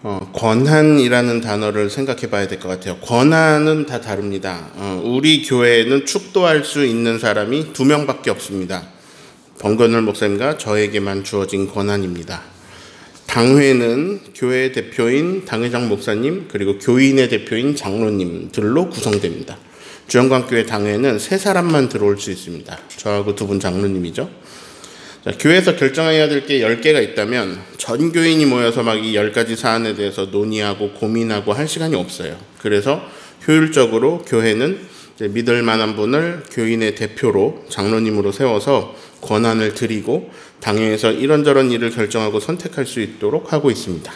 권한이라는 단어를 생각해 봐야 될 것 같아요. 권한은 다 다릅니다. 우리 교회에는 축도할 수 있는 사람이 2명밖에 없습니다. 범건을 목사님과 저에게만 주어진 권한입니다. 당회는 교회 대표인 당회장 목사님 그리고 교인의 대표인 장로님들로 구성됩니다. 주영광교회 당회는 3사람만 들어올 수 있습니다. 저하고 2분 장로님이죠. 자, 교회에서 결정해야 될 게 10개가 있다면 전 교인이 모여서 막 이 10가지 사안에 대해서 논의하고 고민하고 할 시간이 없어요. 그래서 효율적으로 교회는 이제 믿을 만한 분을 교인의 대표로 장로님으로 세워서 권한을 드리고 당회에서 이런저런 일을 결정하고 선택할 수 있도록 하고 있습니다.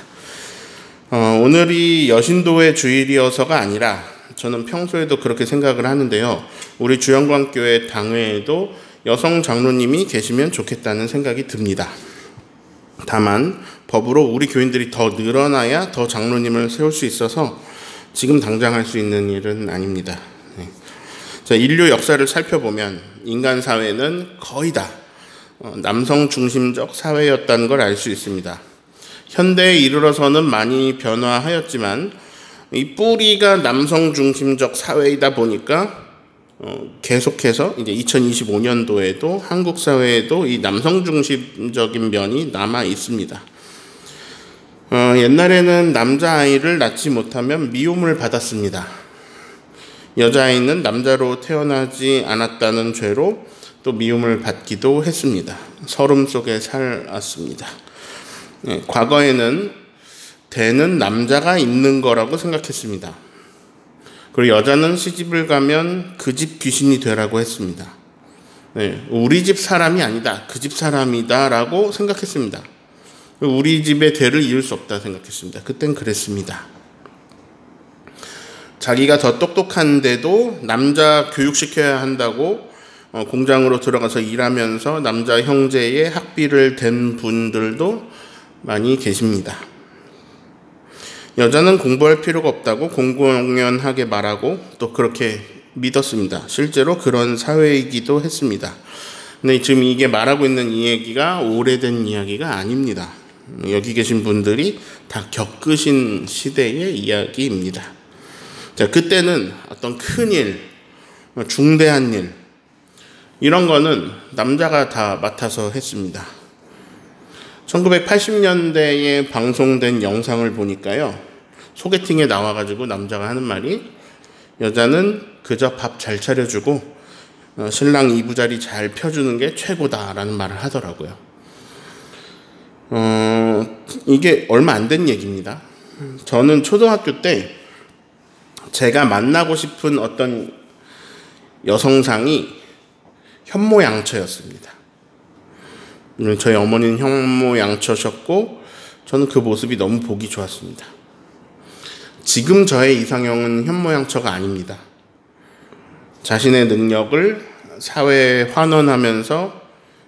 오늘이 여신도의 주일이어서가 아니라 저는 평소에도 그렇게 생각을 하는데요. 우리 주영광교회 당회에도 여성 장로님이 계시면 좋겠다는 생각이 듭니다. 다만 법으로 우리 교인들이 더 늘어나야 더 장로님을 세울 수 있어서 지금 당장 할 수 있는 일은 아닙니다. 자, 인류 역사를 살펴보면 인간 사회는 거의 다 남성 중심적 사회였다는 걸 알 수 있습니다. 현대에 이르러서는 많이 변화하였지만 이 뿌리가 남성 중심적 사회이다 보니까 계속해서 이제 2025년도에도 한국 사회에도 이 남성 중심적인 면이 남아 있습니다. 옛날에는 남자아이를 낳지 못하면 미움을 받았습니다. 여자아이는 남자로 태어나지 않았다는 죄로 또 미움을 받기도 했습니다. 서름 속에 살았습니다. 과거에는 대는 남자가 있는 거라고 생각했습니다. 그리고 여자는 시집을 가면 그 집 귀신이 되라고 했습니다. 우리 집 사람이 아니다. 그 집 사람이다 라고 생각했습니다. 우리 집의 대를 이을 수 없다 생각했습니다. 그땐 그랬습니다. 자기가 더 똑똑한데도 남자 교육시켜야 한다고 공장으로 들어가서 일하면서 남자 형제의 학비를 댄 분들도 많이 계십니다. 여자는 공부할 필요가 없다고 공공연하게 말하고 또 그렇게 믿었습니다. 실제로 그런 사회이기도 했습니다. 근데 지금 이게 말하고 있는 이 얘기가 오래된 이야기가 아닙니다. 여기 계신 분들이 다 겪으신 시대의 이야기입니다. 자, 그때는 어떤 큰 일, 중대한 일, 이런 거는 남자가 다 맡아서 했습니다. 1980년대에 방송된 영상을 보니까요. 소개팅에 나와가지고 남자가 하는 말이 여자는 그저 밥 잘 차려주고 신랑 이부자리 잘 펴주는 게 최고다라는 말을 하더라고요. 이게 얼마 안 된 얘기입니다. 저는 초등학교 때 제가 만나고 싶은 어떤 여성상이 현모양처였습니다. 저희 어머니는 현모양처셨고 저는 그 모습이 너무 보기 좋았습니다. 지금 저의 이상형은 현모양처가 아닙니다. 자신의 능력을 사회에 환원하면서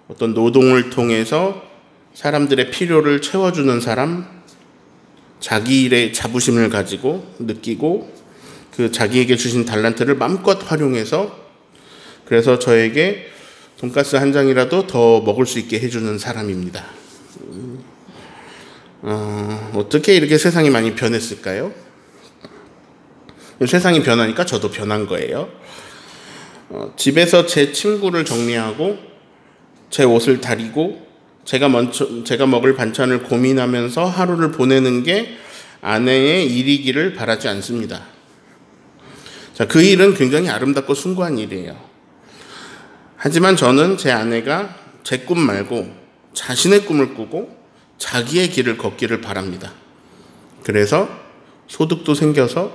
어떤 노동을 통해서 사람들의 필요를 채워주는 사람, 자기 일에 자부심을 가지고 느끼고 그 자기에게 주신 달란트를 마음껏 활용해서 그래서 저에게 돈가스 한 장이라도 더 먹을 수 있게 해주는 사람입니다. 어떻게 이렇게 세상이 많이 변했을까요? 세상이 변하니까 저도 변한 거예요. 집에서 제 친구를 정리하고 제 옷을 다리고 제가 먹을 반찬을 고민하면서 하루를 보내는 게 아내의 일이기를 바라지 않습니다. 자, 그 일은 굉장히 아름답고 숭고한 일이에요. 하지만 저는 제 아내가 제 꿈 말고 자신의 꿈을 꾸고 자기의 길을 걷기를 바랍니다. 그래서 소득도 생겨서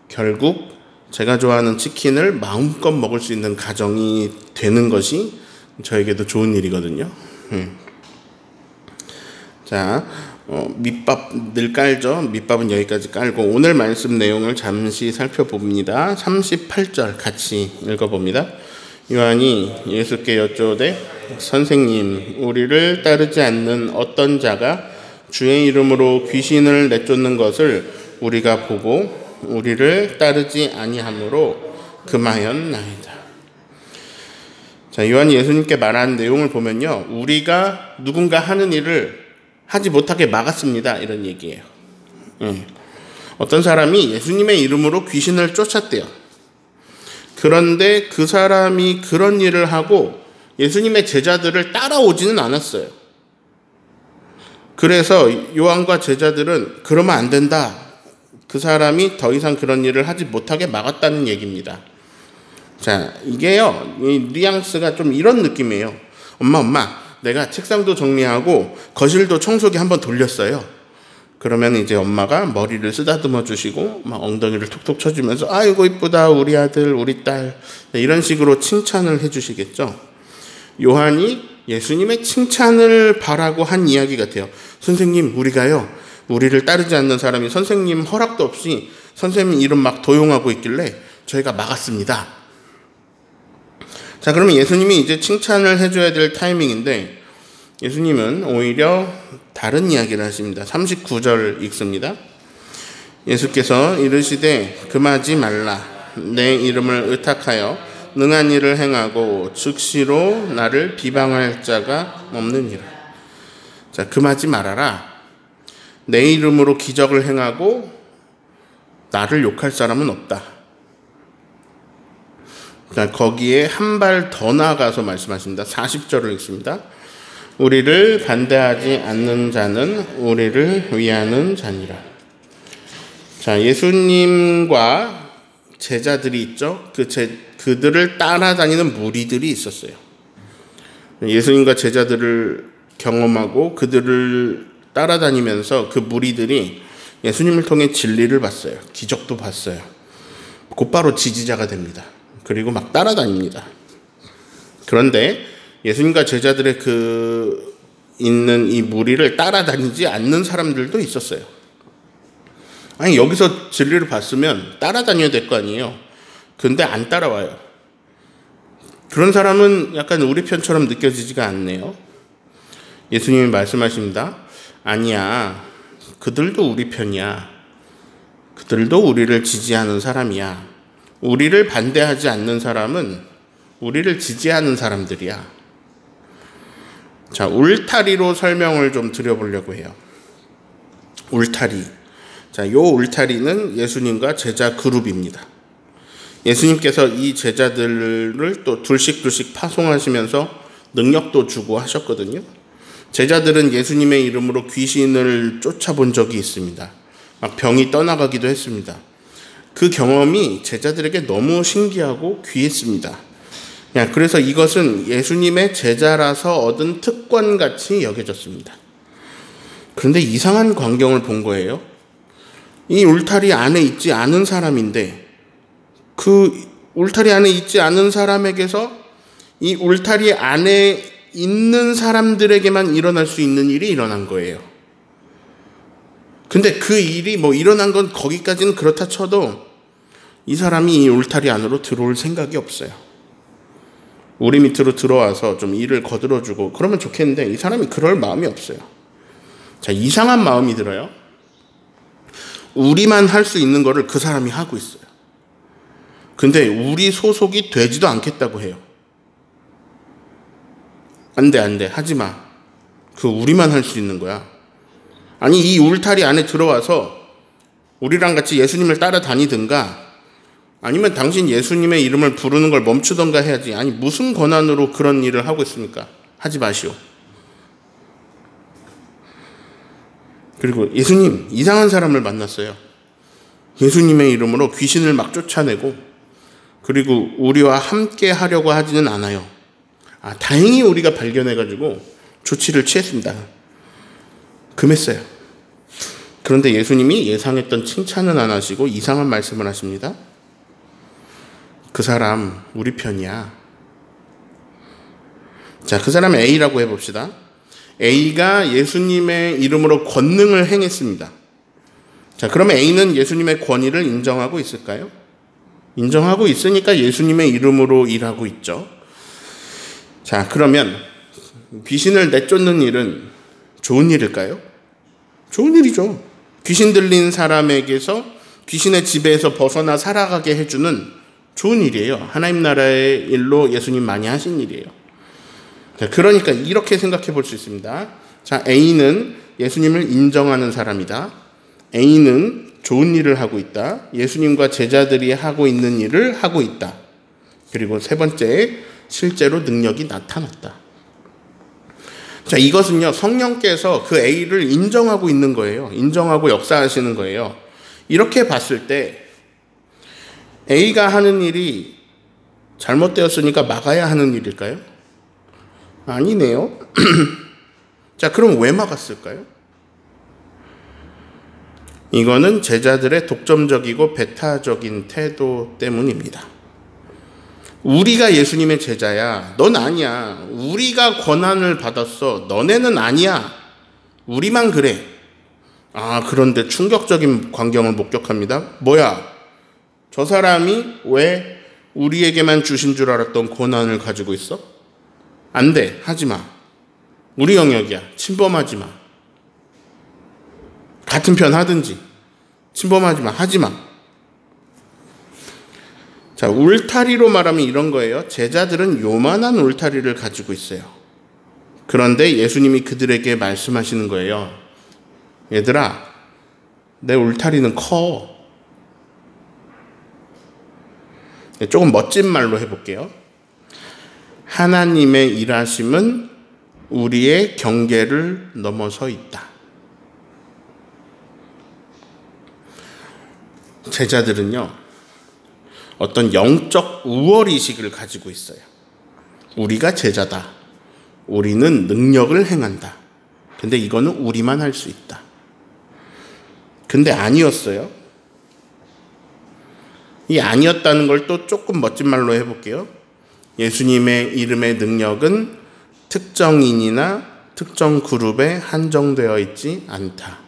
결국 제가 좋아하는 치킨을 마음껏 먹을 수 있는 가정이 되는 것이 저에게도 좋은 일이거든요. 자, 밑밥 늘 깔죠. 밑밥은 여기까지 깔고 오늘 말씀 내용을 잠시 살펴봅니다. 38절 같이 읽어봅니다. 요한이 예수께 여쭈오되 선생님, 우리를 따르지 않는 어떤 자가 주의 이름으로 귀신을 내쫓는 것을 우리가 보고 우리를 따르지 아니하므로 금하였나이다. 자, 요한이 예수님께 말한 내용을 보면요, 우리가 누군가 하는 일을 하지 못하게 막았습니다, 이런 얘기예요. 예. 어떤 사람이 예수님의 이름으로 귀신을 쫓았대요. 그런데 그 사람이 그런 일을 하고 예수님의 제자들을 따라오지는 않았어요. 그래서 요한과 제자들은 그러면 안 된다. 그 사람이 더 이상 그런 일을 하지 못하게 막았다는 얘기입니다. 자, 이게요, 이 뉘앙스가 좀 이런 느낌이에요. 엄마, 내가 책상도 정리하고 거실도 청소기 한번 돌렸어요. 그러면 이제 엄마가 머리를 쓰다듬어 주시고 막 엉덩이를 톡톡 쳐주면서 아이고 이쁘다 우리 아들 우리 딸 이런 식으로 칭찬을 해주시겠죠. 요한이 예수님의 칭찬을 바라고 한 이야기 같아요. 선생님, 우리를 따르지 않는 사람이 선생님 허락도 없이 선생님 이름 막 도용하고 있길래 저희가 막았습니다. 자, 그러면 예수님이 이제 칭찬을 해줘야 될 타이밍인데 예수님은 오히려 다른 이야기를 하십니다. 39절 읽습니다. 예수께서 이르시되 금하지 말라. 내 이름을 의탁하여 능한 일을 행하고 즉시로 나를 비방할 자가 없느니라. 자, 금하지 말아라. 내 이름으로 기적을 행하고 나를 욕할 사람은 없다. 자, 거기에 한 발 더 나아가서 말씀하십니다. 40절을 읽습니다. 우리를 반대하지 않는 자는 우리를 위하는 자니라. 자, 예수님과 제자들이 있죠. 그들을 따라다니는 무리들이 있었어요. 예수님과 제자들을 경험하고 그들을 따라다니면서 그 무리들이 예수님을 통해 진리를 봤어요. 기적도 봤어요. 곧바로 지지자가 됩니다. 그리고 막 따라다닙니다. 그런데 예수님과 제자들의 있는 이 무리를 따라다니지 않는 사람들도 있었어요. 아니, 여기서 진리를 봤으면 따라다녀야 될 거 아니에요. 근데 안 따라와요. 그런 사람은 약간 우리 편처럼 느껴지지가 않네요. 예수님이 말씀하십니다. 아니야. 그들도 우리 편이야. 그들도 우리를 지지하는 사람이야. 우리를 반대하지 않는 사람은 우리를 지지하는 사람들이야. 자, 울타리로 설명을 좀 드려보려고 해요. 울타리. 자, 요 울타리는 예수님과 제자 그룹입니다. 예수님께서 이 제자들을 또 둘씩 파송하시면서 능력도 주고 하셨거든요. 제자들은 예수님의 이름으로 귀신을 쫓아본 적이 있습니다. 막 병이 떠나가기도 했습니다. 그 경험이 제자들에게 너무 신기하고 귀했습니다. 그래서 이것은 예수님의 제자라서 얻은 특권같이 여겨졌습니다. 그런데 이상한 광경을 본 거예요. 이 울타리 안에 있지 않은 사람인데 그 울타리 안에 있지 않은 사람에게서 이 울타리 안에 있는 사람들에게만 일어날 수 있는 일이 일어난 거예요. 근데 그 일이 일어난 건 거기까지는 그렇다 쳐도 이 사람이 이 울타리 안으로 들어올 생각이 없어요. 우리 밑으로 들어와서 좀 일을 거들어주고 그러면 좋겠는데 이 사람이 그럴 마음이 없어요. 자, 이상한 마음이 들어요. 우리만 할 수 있는 거를 그 사람이 하고 있어요. 근데 우리 소속이 되지도 않겠다고 해요. 안 돼. 하지 마. 우리만 할 수 있는 거야. 아니, 이 울타리 안에 들어와서 우리랑 같이 예수님을 따라다니든가 아니면 당신 예수님의 이름을 부르는 걸 멈추던가 해야지. 아니, 무슨 권한으로 그런 일을 하고 있습니까? 하지 마시오. 그리고 예수님, 이상한 사람을 만났어요. 예수님의 이름으로 귀신을 막 쫓아내고 그리고 우리와 함께 하려고 하지는 않아요. 다행히 우리가 발견해가지고 조치를 취했습니다. 금했어요. 그런데 예수님이 예상했던 칭찬은 안 하시고 이상한 말씀을 하십니다. 그 사람 우리 편이야. 자, 그 사람 A라고 해봅시다. A가 예수님의 이름으로 권능을 행했습니다. 자, 그러면 A는 예수님의 권위를 인정하고 있을까요? 인정하고 있으니까 예수님의 이름으로 일하고 있죠. 자, 그러면 귀신을 내쫓는 일은 좋은 일일까요? 좋은 일이죠. 귀신 들린 사람에게서 귀신의 지배에서 벗어나 살아가게 해주는 좋은 일이에요. 하나님 나라의 일로 예수님 많이 하신 일이에요. 자, 그러니까 이렇게 생각해 볼 수 있습니다. 자, A는 예수님을 인정하는 사람이다. A는 좋은 일을 하고 있다. 예수님과 제자들이 하고 있는 일을 하고 있다. 그리고 세 번째, 실제로 능력이 나타났다. 자, 이것은요, 성령께서 그 A를 인정하고 있는 거예요. 인정하고 역사하시는 거예요. 이렇게 봤을 때 A가 하는 일이 잘못되었으니까 막아야 하는 일일까요? 아니네요. 자, 그럼 왜 막았을까요? 이거는 제자들의 독점적이고 배타적인 태도 때문입니다. 우리가 예수님의 제자야. 넌 아니야. 우리가 권한을 받았어. 너네는 아니야. 우리만 그래. 그런데 충격적인 광경을 목격합니다. 뭐야? 저 사람이 왜 우리에게만 주신 줄 알았던 권한을 가지고 있어? 안 돼. 하지 마. 우리 영역이야. 침범하지 마. 같은 편 하든지. 침범하지 마. 하지 마. 자, 울타리로 말하면 이런 거예요. 제자들은 요만한 울타리를 가지고 있어요. 그런데 예수님이 그들에게 말씀하시는 거예요. 얘들아, 내 울타리는 커. 조금 멋진 말로 해볼게요. 하나님의 일하심은 우리의 경계를 넘어서 있다. 제자들은요, 어떤 영적 우월의식을 가지고 있어요. 우리가 제자다. 우리는 능력을 행한다. 근데 이거는 우리만 할 수 있다. 근데 아니었어요. 이 아니었다는 걸 또 조금 멋진 말로 해볼게요. 예수님의 이름의 능력은 특정인이나 특정 그룹에 한정되어 있지 않다.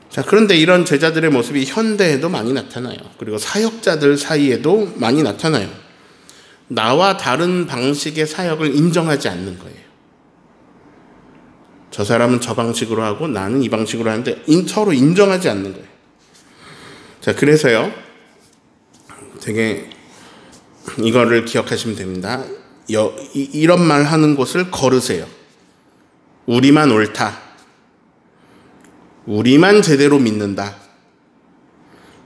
자, 그런데 이런 제자들의 모습이 현대에도 많이 나타나요. 그리고 사역자들 사이에도 많이 나타나요. 나와 다른 방식의 사역을 인정하지 않는 거예요. 저 사람은 저 방식으로 하고 나는 이 방식으로 하는데 서로 인정하지 않는 거예요. 자, 그래서요, 되게 이거를 기억하시면 됩니다. 이런 말 하는 곳을 걸으세요. 우리만 옳다. 우리만 제대로 믿는다.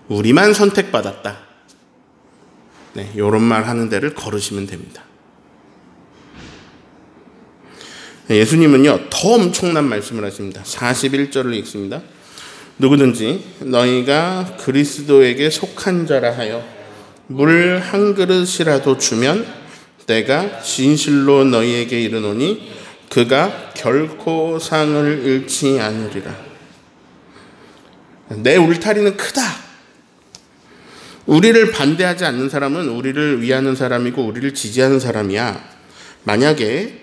우리만 선택받았다. 네, 이런 말 하는 데를 걸으시면 됩니다. 예수님은요, 더 엄청난 말씀을 하십니다. 41절을 읽습니다. 누구든지 너희가 그리스도에게 속한 자라 하여 물 한 그릇이라도 주면 내가 진실로 너희에게 이르노니 그가 결코 상을 잃지 않으리라. 내 울타리는 크다. 우리를 반대하지 않는 사람은 우리를 위하는 사람이고 우리를 지지하는 사람이야. 만약에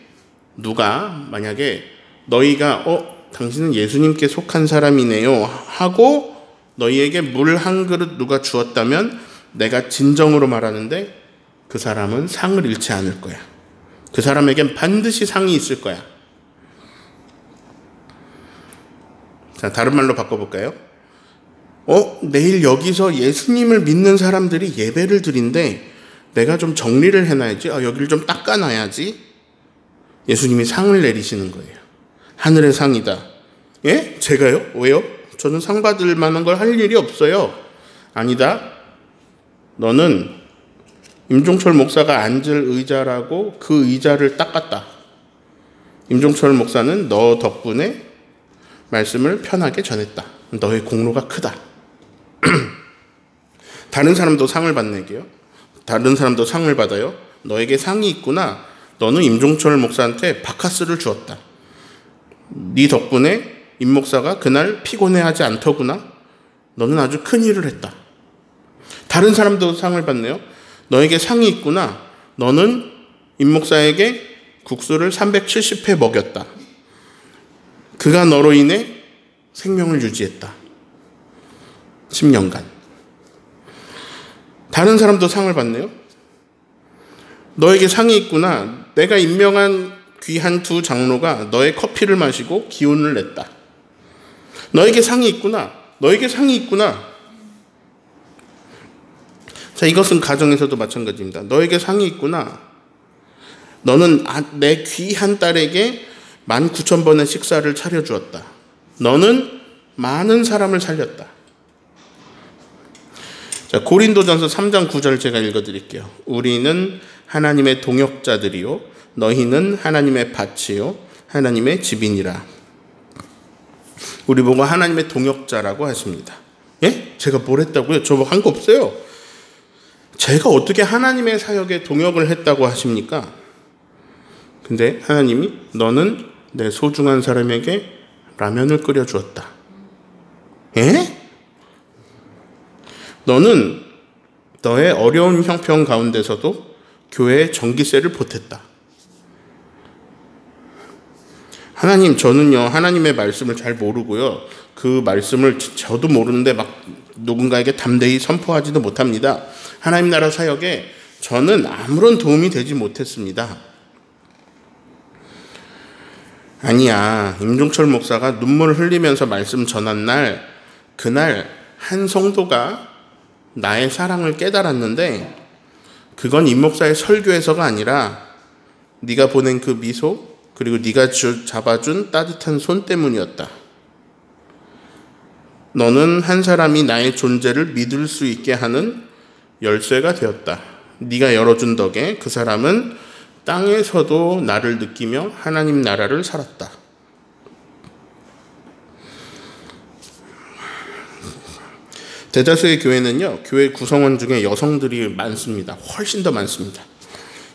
너희가 당신은 예수님께 속한 사람이네요 하고 너희에게 물 한 그릇 누가 주었다면 내가 진정으로 말하는데 그 사람은 상을 잃지 않을 거야. 그 사람에겐 반드시 상이 있을 거야. 자, 다른 말로 바꿔볼까요? 내일 여기서 예수님을 믿는 사람들이 예배를 드린데 내가 좀 정리를 해놔야지. 여기를 좀 닦아놔야지. 예수님이 상을 내리시는 거예요. 하늘의 상이다. 예? 제가요? 왜요? 저는 상 받을 만한 걸 할 일이 없어요. 아니다. 너는 임종철 목사가 앉을 의자라고 그 의자를 닦았다. 임종철 목사는 너 덕분에 말씀을 편하게 전했다. 너의 공로가 크다. 다른 사람도 상을 받네게요. 다른 사람도 상을 받아요. 너에게 상이 있구나. 너는 임종철 목사한테 바카스를 주었다. 네 덕분에 임 목사가 그날 피곤해하지 않더구나. 너는 아주 큰 일을 했다. 다른 사람도 상을 받네요. 너에게 상이 있구나. 너는 임 목사에게 국수를 370회 먹였다. 그가 너로 인해 생명을 유지했다. 10년간. 다른 사람도 상을 받네요. 너에게 상이 있구나. 내가 임명한 귀한 두 장로가 너의 커피를 마시고 기운을 냈다. 너에게 상이 있구나. 너에게 상이 있구나. 자, 이것은 가정에서도 마찬가지입니다. 너에게 상이 있구나. 너는 내 귀한 딸에게 19,000번의 식사를 차려주었다. 너는 많은 사람을 살렸다. 자, 고린도전서 3장 9절 제가 읽어드릴게요. 우리는 하나님의 동역자들이요 너희는 하나님의 밭이요 하나님의 집이니라. 우리 보고 하나님의 동역자라고 하십니다. 예? 제가 뭘 했다고요? 저 한 거 없어요. 제가 어떻게 하나님의 사역에 동역을 했다고 하십니까? 근데 하나님이 너는 내 소중한 사람에게 라면을 끓여주었다. 예? 너는 너의 어려운 형편 가운데서도 교회에 전기세를 보탰다. 하나님, 저는요 하나님의 말씀을 잘 모르고요 그 말씀을 저도 모르는데 막 누군가에게 담대히 선포하지도 못합니다. 하나님 나라 사역에 저는 아무런 도움이 되지 못했습니다. 아니야, 임종철 목사가 눈물을 흘리면서 말씀 전한 날, 그날 한 성도가 나의 사랑을 깨달았는데 그건 임 목사의 설교에서가 아니라 네가 보낸 그 미소, 그리고 네가 잡아준 따뜻한 손 때문이었다. 너는 한 사람이 나의 존재를 믿을 수 있게 하는 열쇠가 되었다. 네가 열어준 덕에 그 사람은 땅에서도 나를 느끼며 하나님 나라를 살았다. 대다수의 교회는요, 교회 구성원 중에 여성들이 많습니다. 훨씬 더 많습니다.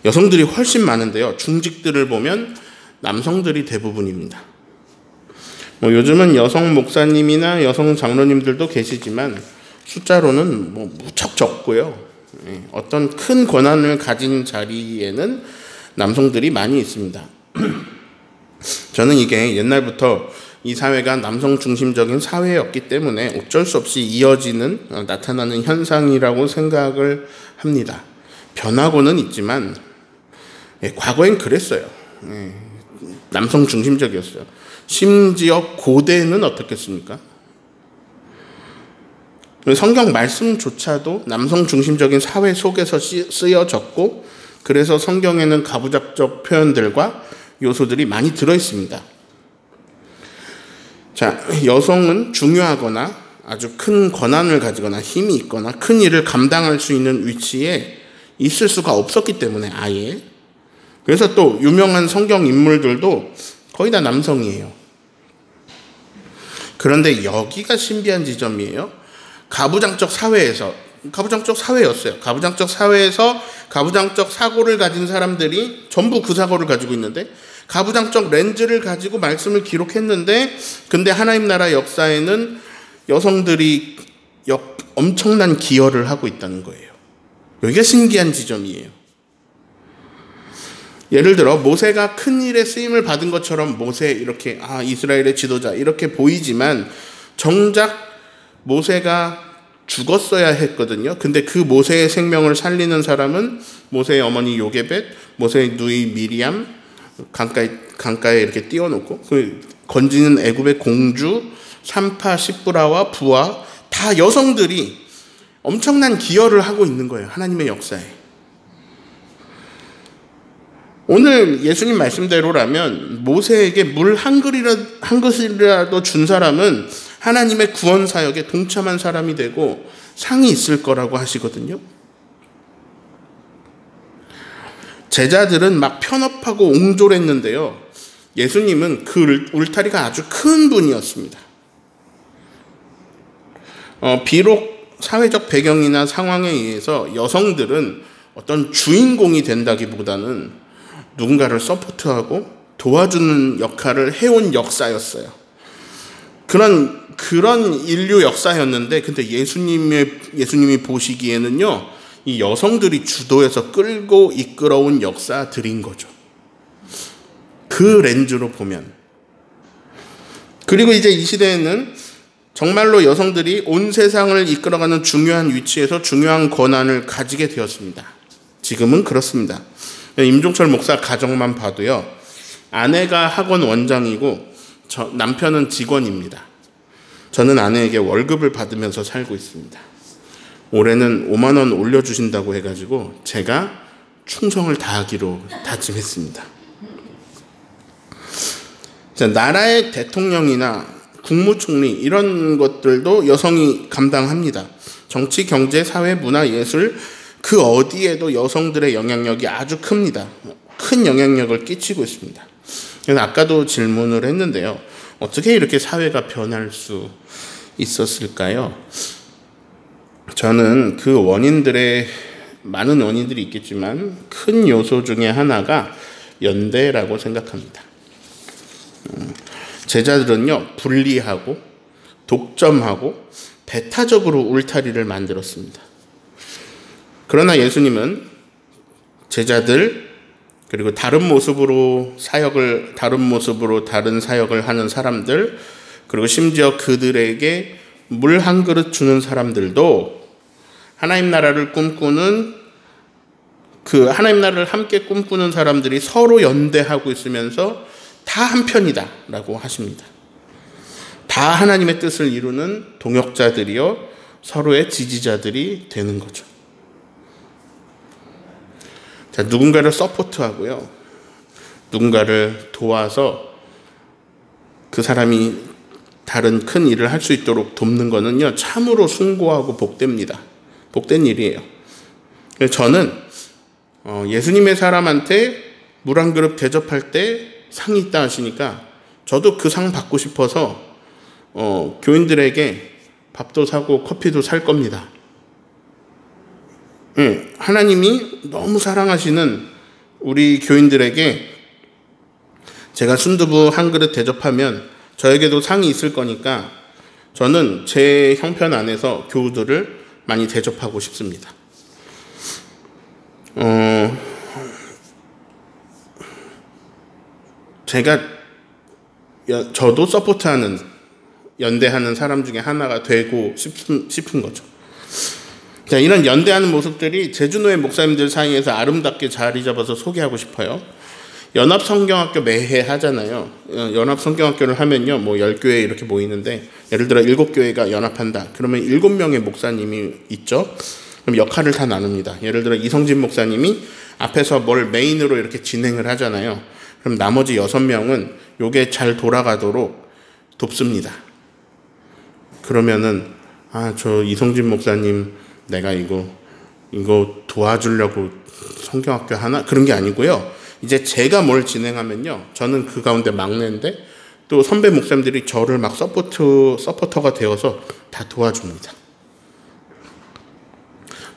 여성들이 훨씬 많은데요, 중직들을 보면 남성들이 대부분입니다. 요즘은 여성 목사님이나 여성 장로님들도 계시지만 숫자로는 무척 적고요. 어떤 큰 권한을 가진 자리에는 남성들이 많이 있습니다. 저는 이게 옛날부터 이 사회가 남성 중심적인 사회였기 때문에 어쩔 수 없이 이어지는, 나타나는 현상이라고 생각을 합니다. 변하고는 있지만 과거엔 그랬어요. 남성 중심적이었어요. 심지어 고대는 어떻겠습니까? 성경 말씀조차도 남성 중심적인 사회 속에서 쓰여졌고, 그래서 성경에는 가부장적 표현들과 요소들이 많이 들어있습니다. 자, 여성은 중요하거나 아주 큰 권한을 가지거나 힘이 있거나 큰 일을 감당할 수 있는 위치에 있을 수가 없었기 때문에 아예. 그래서 또 유명한 성경 인물들도 거의 다 남성이에요. 그런데 여기가 신비한 지점이에요. 가부장적 사회였어요. 가부장적 사회에서 가부장적 사고를 가진 사람들이 전부 그 사고를 가지고 있는데, 가부장적 렌즈를 가지고 말씀을 기록했는데, 근데 하나님 나라 역사에는 여성들이 엄청난 기여를 하고 있다는 거예요. 여기가 신기한 지점이에요. 예를 들어 모세가 큰 일에 쓰임을 받은 것처럼 모세 이렇게 이스라엘의 지도자 이렇게 보이지만 정작 모세가 죽었어야 했거든요. 근데 그 모세의 생명을 살리는 사람은 모세의 어머니 요게벳, 모세의 누이 미리암, 강가에 이렇게 띄워놓고 그 건지는 애굽의 공주 산파 시브라와 부하 다 여성들이 엄청난 기여를 하고 있는 거예요. 하나님의 역사에. 오늘 예수님 말씀대로라면 모세에게 물 한 그릇이라도 준 사람은 하나님의 구원 사역에 동참한 사람이 되고 상이 있을 거라고 하시거든요. 제자들은 막 편협하고 옹졸했는데요, 예수님은 그 울타리가 아주 큰 분이었습니다. 비록 사회적 배경이나 상황에 의해서 여성들은 어떤 주인공이 된다기보다는 누군가를 서포트하고 도와주는 역할을 해온 역사였어요. 그런 인류 역사였는데, 근데 예수님이 보시기에는요, 이 여성들이 주도해서 끌고 이끌어온 역사들인 거죠. 그 렌즈로 보면. 그리고 이제 이 시대에는 정말로 여성들이 온 세상을 이끌어가는 중요한 위치에서 중요한 권한을 가지게 되었습니다. 지금은 그렇습니다. 임종철 목사 가정만 봐도요, 아내가 학원 원장이고 남편은 직원입니다. 저는 아내에게 월급을 받으면서 살고 있습니다. 올해는 5만 원 올려주신다고 해가지고 제가 충성을 다하기로 다짐했습니다. 자, 나라의 대통령이나 국무총리 이런 것들도 여성이 감당합니다. 정치, 경제, 사회, 문화, 예술 그 어디에도 여성들의 영향력이 아주 큽니다. 큰 영향력을 끼치고 있습니다. 그래서 아까도 질문을 했는데요. 어떻게 이렇게 사회가 변할 수 있었을까요? 저는 그 원인들의 많은 원인들이 있겠지만 큰 요소 중에 하나가 연대라고 생각합니다. 제자들은요, 분리하고 독점하고 배타적으로 울타리를 만들었습니다. 그러나 예수님은 제자들 그리고 다른 모습으로 다른 사역을 하는 사람들 그리고 심지어 그들에게 물 한 그릇 주는 사람들도 하나님 나라를 하나님 나라를 함께 꿈꾸는 사람들이 서로 연대하고 있으면서 다 한편이다 라고 하십니다. 다 하나님의 뜻을 이루는 동역자들이요 서로의 지지자들이 되는 거죠. 자, 누군가를 서포트하고요, 누군가를 도와서 그 사람이 다른 큰 일을 할 수 있도록 돕는 거는요 참으로 숭고하고 복된 일이에요. 그래서 저는 예수님의 사람한테 물 한 그릇 대접할 때 상이 있다 하시니까 저도 그 상 받고 싶어서 교인들에게 밥도 사고 커피도 살 겁니다. 하나님이 너무 사랑하시는 우리 교인들에게 제가 순두부 한 그릇 대접하면 저에게도 상이 있을 거니까 저는 제 형편 안에서 교우들을 많이 대접하고 싶습니다. 저도 서포트하는, 연대하는 사람 중에 하나가 되고 싶은 거죠. 자, 이런 연대하는 모습들이 제주노예 목사님들 사이에서 아름답게 자리 잡아서 소개하고 싶어요. 연합성경학교 매해 하잖아요. 연합성경학교를 하면요, 10교회 이렇게 모이는데, 예를 들어 7교회가 연합한다. 그러면 7명의 목사님이 있죠. 그럼 역할을 다 나눕니다. 예를 들어 이성진 목사님이 앞에서 뭘 메인으로 이렇게 진행을 하잖아요. 그럼 나머지 6명은 요게 잘 돌아가도록 돕습니다. 그러면은, 저 이성진 목사님, 내가 이거 도와주려고 성경학교 하나? 그런 게 아니고요. 이제 제가 뭘 진행하면요, 저는 그 가운데 막내인데 또 선배 목사님들이 저를 막 서포터가 되어서 다 도와줍니다.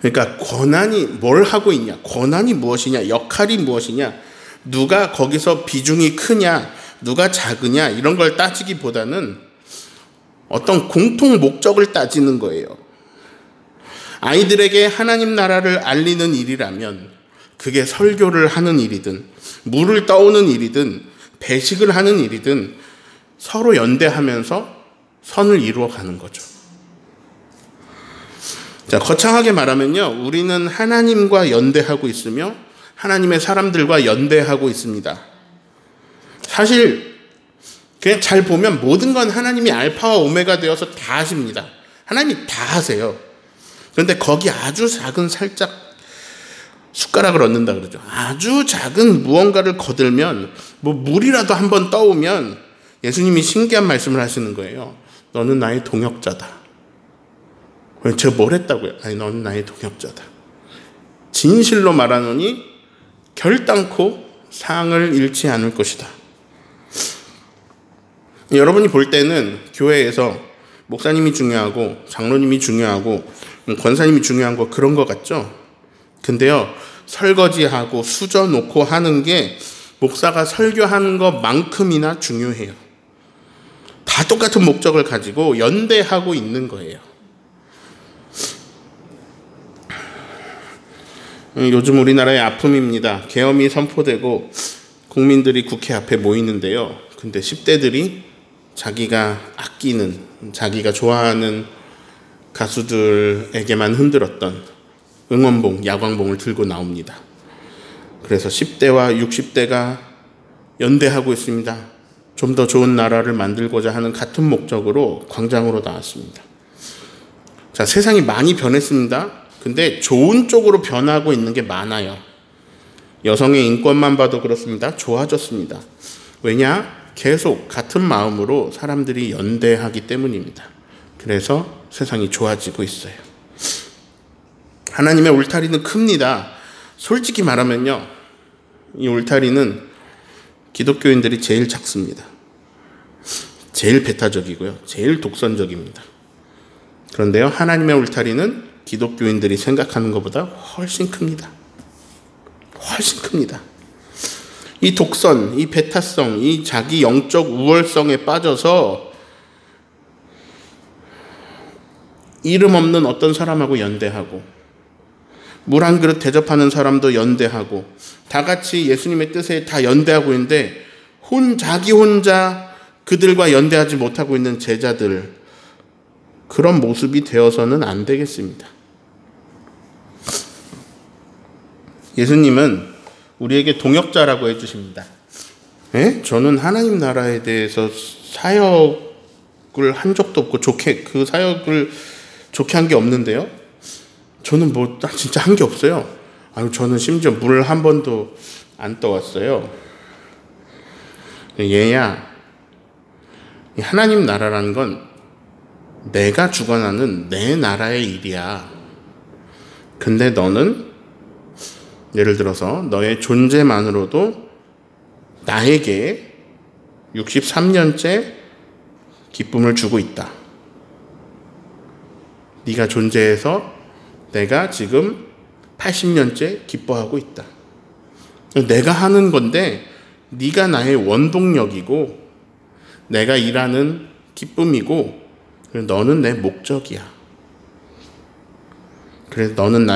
그러니까 권한이 뭘 하고 있냐, 권한이 무엇이냐, 역할이 무엇이냐, 누가 거기서 비중이 크냐, 누가 작으냐, 이런 걸 따지기보다는 어떤 공통 목적을 따지는 거예요. 아이들에게 하나님 나라를 알리는 일이라면 그게 설교를 하는 일이든 물을 떠오는 일이든 배식을 하는 일이든 서로 연대하면서 선을 이루어가는 거죠. 자, 거창하게 말하면요, 우리는 하나님과 연대하고 있으며 하나님의 사람들과 연대하고 있습니다. 사실 그냥 잘 보면 모든 건 하나님이 알파와 오메가 되어서 다 하십니다. 하나님이 다 하세요. 그런데 거기 아주 작은 살짝 숟가락을 얻는다 그러죠. 아주 작은 무언가를 거들면 물이라도 한번 떠오면 예수님이 신기한 말씀을 하시는 거예요. 너는 나의 동역자다. 제가 뭘 했다고요? 아니, 너는 나의 동역자다. 진실로 말하노니 결단코 상을 잃지 않을 것이다. 여러분이 볼 때는 교회에서 목사님이 중요하고 장로님이 중요하고 권사님이 중요한 거 그런 거 같죠? 근데요, 설거지하고 수저 놓고 하는 게 목사가 설교하는 것만큼이나 중요해요. 다 똑같은 목적을 가지고 연대하고 있는 거예요. 요즘 우리나라의 아픔입니다. 계엄이 선포되고 국민들이 국회 앞에 모이는데요. 근데 10대들이 자기가 아끼는, 자기가 좋아하는 가수들에게만 흔들었던 응원봉, 야광봉을 들고 나옵니다. 그래서 10대와 60대가 연대하고 있습니다. 좀 더 좋은 나라를 만들고자 하는 같은 목적으로 광장으로 나왔습니다. 자, 세상이 많이 변했습니다. 근데 좋은 쪽으로 변하고 있는 게 많아요. 여성의 인권만 봐도 그렇습니다. 좋아졌습니다. 왜냐? 계속 같은 마음으로 사람들이 연대하기 때문입니다. 그래서 세상이 좋아지고 있어요. 하나님의 울타리는 큽니다. 솔직히 말하면요, 이 울타리는 기독교인들이 제일 작습니다. 제일 배타적이고요, 제일 독선적입니다. 그런데요, 하나님의 울타리는 기독교인들이 생각하는 것보다 훨씬 큽니다. 훨씬 큽니다. 이 독선, 이 배타성, 이 자기 영적 우월성에 빠져서 이름 없는 어떤 사람하고 연대하고, 물 한 그릇 대접하는 사람도 연대하고, 다 같이 예수님의 뜻에 다 연대하고 있는데 자기 혼자 그들과 연대하지 못하고 있는 제자들, 그런 모습이 되어서는 안 되겠습니다. 예수님은 우리에게 동역자라고 해주십니다. 저는 하나님 나라에 대해서 사역을 한 적도 없고 그 사역을 좋게 한 게 없는데요. 저는 진짜 한 게 없어요. 저는 심지어 물 한 번도 안 떠왔어요. 얘야, 하나님 나라라는 건 내가 주관하는 내 나라의 일이야. 근데 너는 예를 들어서 너의 존재만으로도 나에게 63년째 기쁨을 주고 있다. 네가 존재해서 내가 지금 80년째 기뻐하고 있다. 내가 하는 건데 네가 나의 원동력이고 내가 일하는 기쁨이고 너는 내 목적이야. 그래서 너는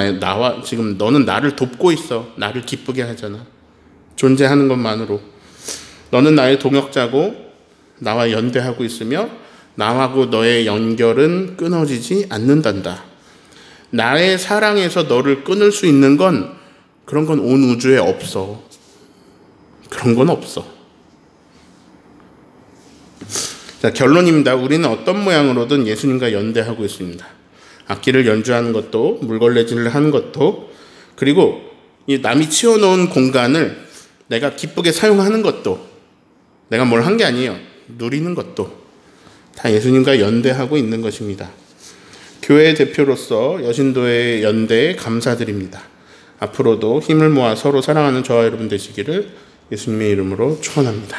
지금 너는 나를 돕고 있어. 나를 기쁘게 하잖아. 존재하는 것만으로. 너는 나의 동역자고 나와 연대하고 있으며 나하고 너의 연결은 끊어지지 않는단다. 나의 사랑에서 너를 끊을 수 있는 건 그런 건 온 우주에 없어. 그런 건 없어. 자, 결론입니다. 우리는 어떤 모양으로든 예수님과 연대하고 있습니다. 악기를 연주하는 것도, 물걸레질을 하는 것도, 그리고 이 남이 치워놓은 공간을 내가 기쁘게 사용하는 것도, 내가 뭘 한 게 아니에요. 누리는 것도 다 예수님과 연대하고 있는 것입니다. 교회 대표로서 여신도의 연대에 감사드립니다. 앞으로도 힘을 모아 서로 사랑하는 저와 여러분 되시기를 예수님의 이름으로 축원합니다.